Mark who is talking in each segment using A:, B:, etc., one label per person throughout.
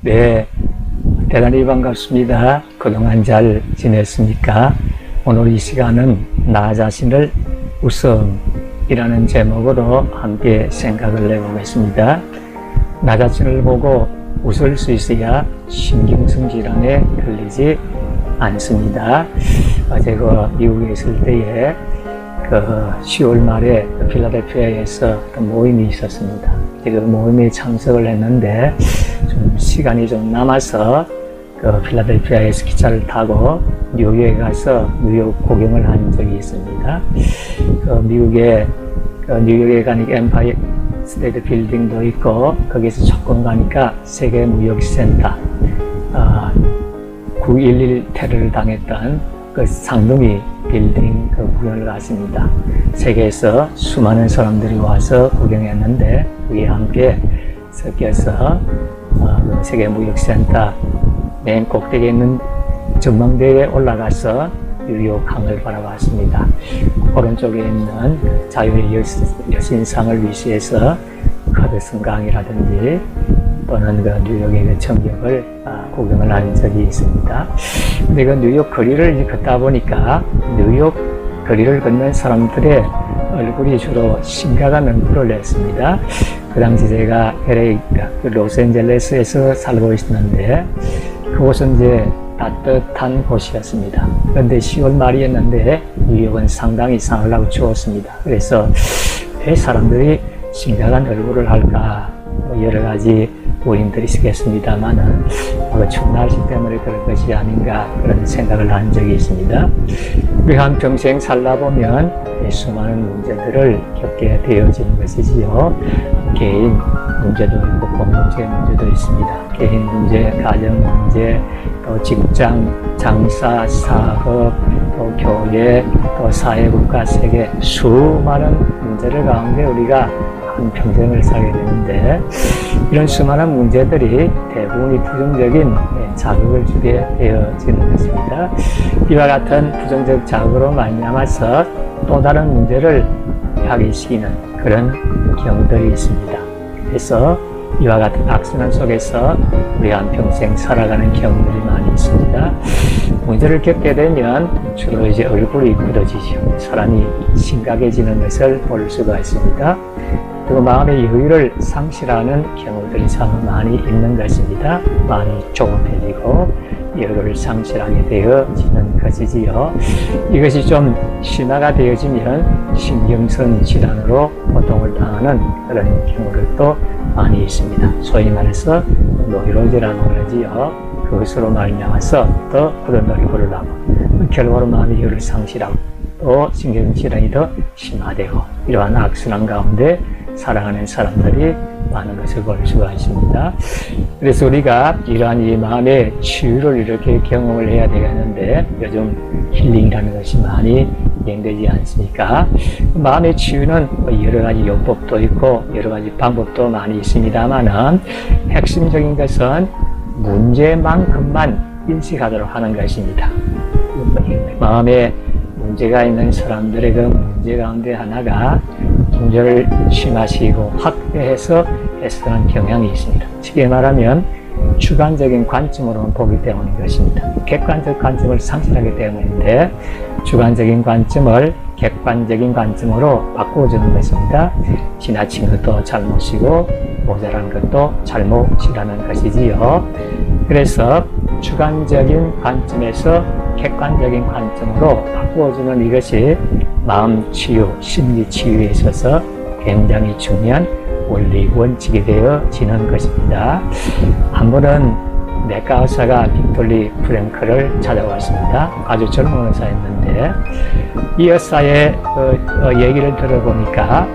A: 네, 대단히 반갑습니다. 그동안 잘 지냈습니까? 오늘 이 시간은 나 자신을 웃음이라는 제목으로 함께 생각을 해보겠습니다. 나 자신을 보고 웃을 수 있어야 신경성 질환에 걸리지 않습니다. 어제 미국에 있을 때에 10월 말에 필라델피아에서 모임이 있었습니다. 그 모임에 참석을 했는데 시간이 좀 남아서 필라델피아에서 기차를 타고 뉴욕에 가서 뉴욕 구경을 한 적이 있습니다. 뉴욕에 가니까 엠파이어 스테이트 빌딩도 있고 거기서 조금 가니까 세계 무역센터 9.11 테러를 당했던 그 상둥이 빌딩 구경을 갔습니다. 세계에서 수많은 사람들이 와서 구경했는데 그에 함께 섞여서 세계 무역센터 맨 꼭대기에 있는 전망대에 올라가서 뉴욕 강을 바라봤습니다. 오른쪽에 있는 자유의 여신상을 위시해서 허드슨 강이라든지 또는 뉴욕의 전경을 구경을 한 적이 있습니다. 근데 뉴욕 거리를 걷다 보니까 뉴욕 거리를 걷는 사람들의 얼굴이 주로 심각한 얼굴을 냈습니다. 그 당시 제가 로스앤젤레스에서 살고 있었는데 그곳은 이제 따뜻한 곳이었습니다. 그런데 10월 말이었는데 뉴욕은 상당히 사흘하고 추웠습니다. 그래서 왜 사람들이 심각한 얼굴을 할까? 여러 가지 원인들이 있겠습니다만은 추운 날씨 때문에 그럴 것이 아닌가 그런 생각을 한 적이 있습니다. 우리 한평생 살다 보면 수많은 문제들을 겪게 되어지는 것이지요. 개인 문제도 있고 공동체 문제도 있습니다. 개인 문제, 가정 문제, 또 직장, 장사, 사업, 또 교회, 또 사회, 국가, 세계 수많은 문제들 가운데 우리가 한 평생을 살게 되는데 이런 수많은 문제들이 대부분이 부정적인 자극을 주게 되어지는 것입니다. 이와 같은 부정적 자극으로 말미암아서 또 다른 문제를 야기시키는 그런 경우들이 있습니다. 그래서 이와 같은 악순환 속에서 우리 한평생 살아가는 경우들이 많이 있습니다. 문제를 겪게 되면 주로 이제 얼굴이 굳어지죠. 사람이 심각해지는 것을 볼 수가 있습니다. 그리고 마음의 여유를 상실하는 경우들이 참 많이 있는 것입니다. 마음이 조급해지고 여유를 상실하게 되어지는 것이지요. 이것이 좀 심화가 되어지면 신경성 질환으로 고통을 당하는 그런 경우들도 많이 있습니다. 소위 말해서 노이로제라고 그러지요. 그것으로 말미암아서 더 굳은 얼굴을 하고 결과로 마음의 여유를 상실하고 또 신경성 질환이 더 심화되고 이러한 악순환 가운데 살아가는 사람들이 많은 것을 볼 수가 있습니다. 그래서 우리가 이러한 이 마음의 치유를 이렇게 경험을 해야 되겠는데 요즘 힐링이라는 것이 많이 진행되지 않습니까? 마음의 치유는 여러 가지 요법도 있고 여러 가지 방법도 많이 있습니다만은 핵심적인 것은 문제만큼만 인식하도록 하는 것입니다. 마음에 문제가 있는 사람들의 그 문제 가운데 하나가 문제를 심화시키고 확대해서 해석하는 경향이 있습니다. 쉽게 말하면 주관적인 관점으로만 보기 때문인 것입니다. 객관적 관점을 상실하기 때문인데 주관적인 관점을 객관적인 관점으로 바꿔주는 것입니다. 지나친 것도 잘못이고 모자란 것도 잘못이라는 것이지요. 그래서 주관적인 관점에서 객관적인 관점으로 바꾸어주는 이것이 마음 치유, 심리 치유에 있어서 굉장히 중요한 원리 원칙이 되어지는 것입니다. 한 번은 내과 의사가 빅토리 프랭크를 찾아왔습니다. 아주 젊은 의사였는데 이 의사의 얘기를 들어보니까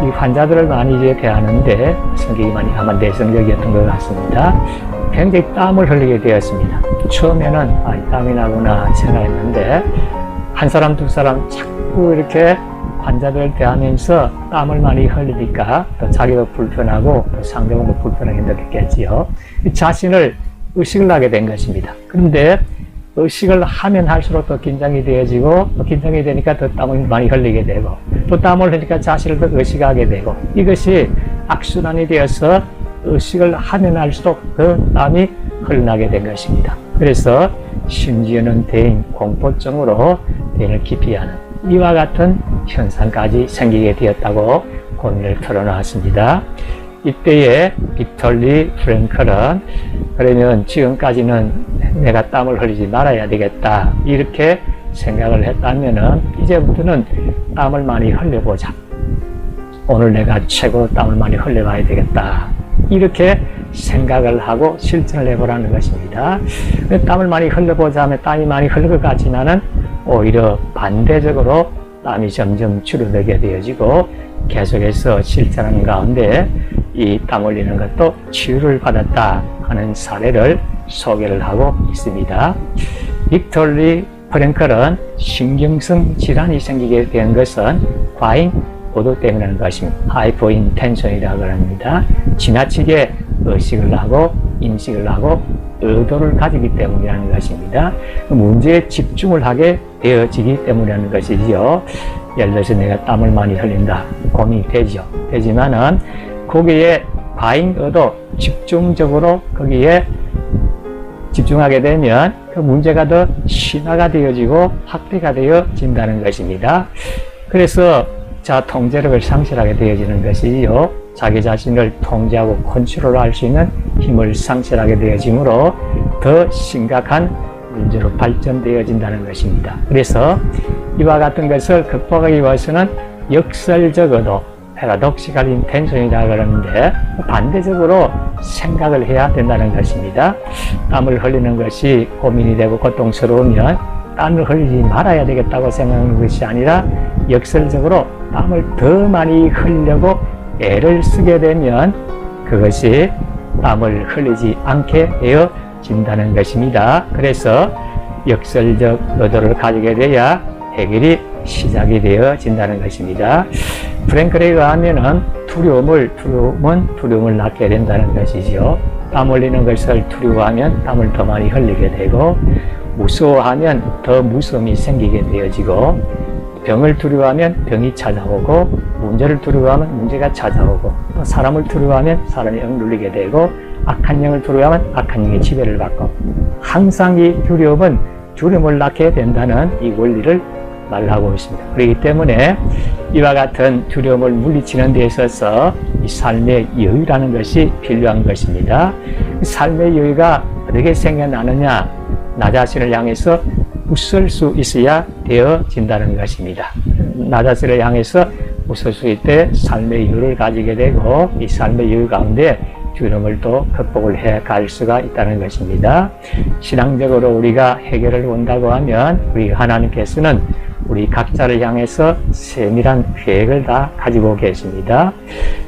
A: 이 환자들을 많이 이제 대하는데 성격이 많이 아마 내성적이었던 것 같습니다. 굉장히 땀을 흘리게 되었습니다. 처음에는 땀이 나구나 생각했는데 한 사람 두 사람 자꾸 이렇게 환자들을 대하면서 땀을 많이 흘리니까 또 자기도 불편하고 또 상대방도 불편하게 느꼈겠지요. 자신을 의식을 하게 된 것입니다. 그런데 의식을 하면 할수록 더 긴장이 되어지고 또 긴장이 되니까 더 땀을 많이 흘리게 되고 또 땀을 흘리니까 자신을 더 의식하게 되고 이것이 악순환이 되어서 의식을 하면 할수록 그 땀이 흘러나게 된 것입니다. 그래서 심지어는 대인 공포증으로 대인을 기피하는 이와 같은 현상까지 생기게 되었다고 고민을 털어놓았습니다. 이때에 빅토리 프랭클은 그러면 지금까지는 내가 땀을 흘리지 말아야 되겠다 이렇게 생각을 했다면은 이제부터는 땀을 많이 흘려보자. 오늘 내가 최고 땀을 많이 흘려봐야 되겠다. 이렇게 생각을 하고 실천을 해보라는 것입니다. 땀을 많이 흘려보자 하면 땀이 많이 흘릴 것 같지만은 오히려 반대적으로 땀이 점점 줄어들게 되어지고 계속해서 실천하는 가운데 이 땀 흘리는 것도 치유를 받았다 하는 사례를 소개를 하고 있습니다. 빅토리 프랭클은 신경성 질환이 생기게 된 것은 과잉 고도 때문이라는 것입니다. 하이퍼 인텐션이라고 합니다. 지나치게 의식을 하고 인식을 하고 의도를 가지기 때문이라는 것입니다. 문제에 집중을 하게 되어지기 때문이라는 것이지요. 예를 들어서 내가 땀을 많이 흘린다. 고민이 되지만은 거기에 과잉 의도, 집중적으로 거기에 집중하게 되면 그 문제가 더 심화가 되어지고 확대가 되어진다는 것입니다. 그래서 자 통제력을 상실하게 되어지는 것이요. 자기 자신을 통제하고 컨트롤할 수 있는 힘을 상실하게 되어지므로 더 심각한 문제로 발전되어진다는 것입니다. 그래서 이와 같은 것을 극복하기 위해서는 역설적으로 패러독시칼 인텐션이라고 하는데 반대적으로 생각을 해야 된다는 것입니다. 땀을 흘리는 것이 고민이 되고 고통스러우면 땀을 흘리지 말아야 되겠다고 생각하는 것이 아니라 역설적으로 땀을 더 많이 흘리려고 애를 쓰게 되면 그것이 땀을 흘리지 않게 되어진다는 것입니다. 그래서 역설적 의도를 가지게 돼야 해결이 시작이 되어진다는 것입니다. 프랭클에 의하면은 두려움은 낳게 된다는 것이죠. 땀 흘리는 것을 두려워하면 땀을 더 많이 흘리게 되고 무서워하면 더 무서움이 생기게 되어지고 병을 두려워하면 병이 찾아오고 문제를 두려워하면 문제가 찾아오고 또 사람을 두려워하면 사람이 억눌리게 되고 악한 영을 두려워하면 악한 영의 지배를 받고 항상 이 두려움을 낳게 된다는 이 원리를 말하고 있습니다. 그렇기 때문에 이와 같은 두려움을 물리치는 데 있어서 이 삶의 여유라는 것이 필요한 것입니다. 삶의 여유가 어떻게 생겨나느냐? 나 자신을 향해서 웃을 수 있어야 되어진다는 것입니다. 나 자신을 향해서 웃을 수 있을 때 삶의 여유를 가지게 되고 이 삶의 여유 가운데 두려움을 또 극복을 해 갈 수가 있다는 것입니다. 신앙적으로 우리가 해결을 본다고 하면 우리 하나님께서는 우리 각자를 향해서 세밀한 계획을 다 가지고 계십니다.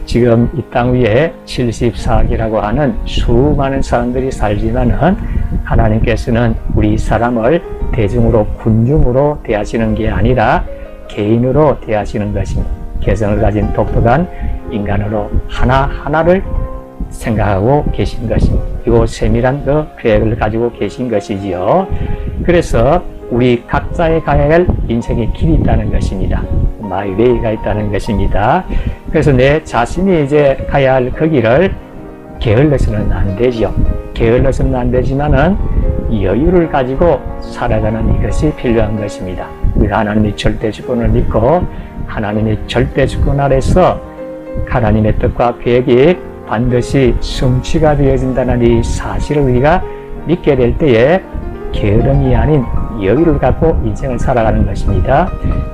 A: 지금 이 땅 위에 74억이라고 하는 수많은 사람들이 살지만은 하나님께서는 우리 사람을 대중으로 군중으로 대하시는 게 아니라 개인으로 대하시는 것입니다. 개성을 가진 독특한 인간으로 하나하나를 생각하고 계신 것입니다. 이 세밀한 그 계획을 가지고 계신 것이지요. 그래서 우리 각자의 가야 할 인생의 길이 있다는 것입니다. 마이 웨이가 있다는 것입니다. 그래서 내 자신이 이제 가야 할 그 길을 게을러서는 안 되지요. 게을러서는 안 되지만은 여유를 가지고 살아가는 이것이 필요한 것입니다. 우리가 하나님의 절대 주권을 믿고 하나님의 절대 주권 아래서 하나님의 뜻과 계획이 반드시 성취가 되어진다는 이 사실을 우리가 믿게 될 때에 게으름이 아닌 여유를 갖고 인생을 살아가는 것입니다.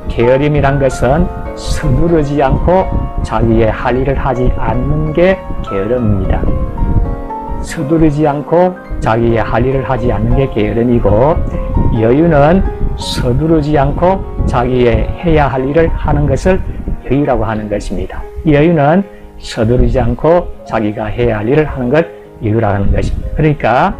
A: 게으름이란 것은 서두르지 않고 자기의 할 일을 하지 않는 게 게으름입니다. 서두르지 않고 자기의 할 일을 하지 않는 게 게으름이고 여유는 서두르지 않고 자기의 해야 할 일을 하는 것을 여유라고 하는 것입니다. 여유는 서두르지 않고 자기가 해야 할 일을 하는 걸 여유라고 하는 것입니다. 그러니까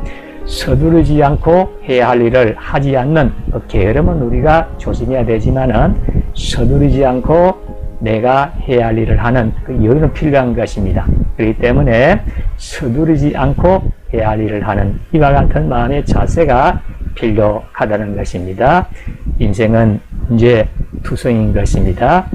A: 서두르지 않고 해야 할 일을 하지 않는 그 게으름은 우리가 조심해야 되지만은 서두르지 않고 내가 해야 할 일을 하는 그 여유는 필요한 것입니다. 그렇기 때문에 서두르지 않고 해야 할 일을 하는 이와 같은 마음의 자세가 필요하다는 것입니다. 인생은 이제 투성인 것입니다.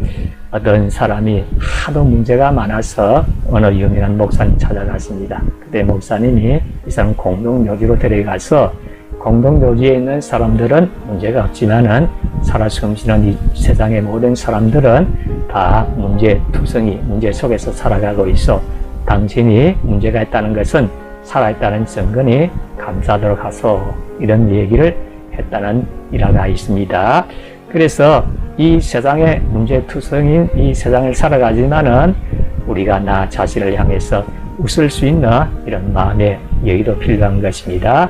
A: 어떤 사람이 하도 문제가 많아서 어느 유명한 목사님 찾아갔습니다. 그때 목사님이 이 사람 공동묘지로 데려가서 공동묘지에 있는 사람들은 문제가 없지만은 살아 숨쉬는 이 세상의 모든 사람들은 다 문제투성이, 문제 속에서 살아가고 있어. 당신이 문제가 있다는 것은 살아있다는 증거니 감사하도록 하소. 이런 얘기를 했다는 일화가 있습니다. 그래서 이 세상의 문제투성인 이 세상을 살아가지만은 우리가 나 자신을 향해서 웃을 수 있는 이런 마음의 여유도 필요한 것입니다.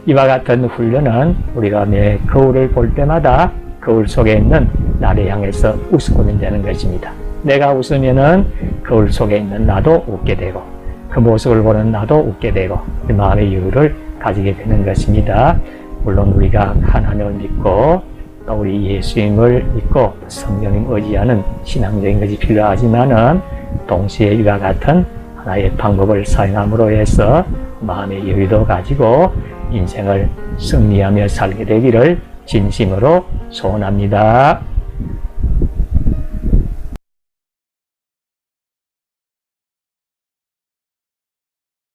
A: 이와 같은 훈련은 우리가 매 거울을 볼 때마다 거울 속에 있는 나를 향해서 웃고 된다는 것입니다. 내가 웃으면은 거울 속에 있는 나도 웃게 되고 그 모습을 보는 나도 웃게 되고 그 마음의 여유를 가지게 되는 것입니다. 물론 우리가 하나님을 믿고 또 우리 예수님을 믿고 성령님 의지하는 신앙적인 것이 필요하지만은 동시에 이와 같은 하나의 방법을 사용함으로 해서 마음의 여유도 가지고 인생을 승리하며 살게 되기를 진심으로 소원합니다.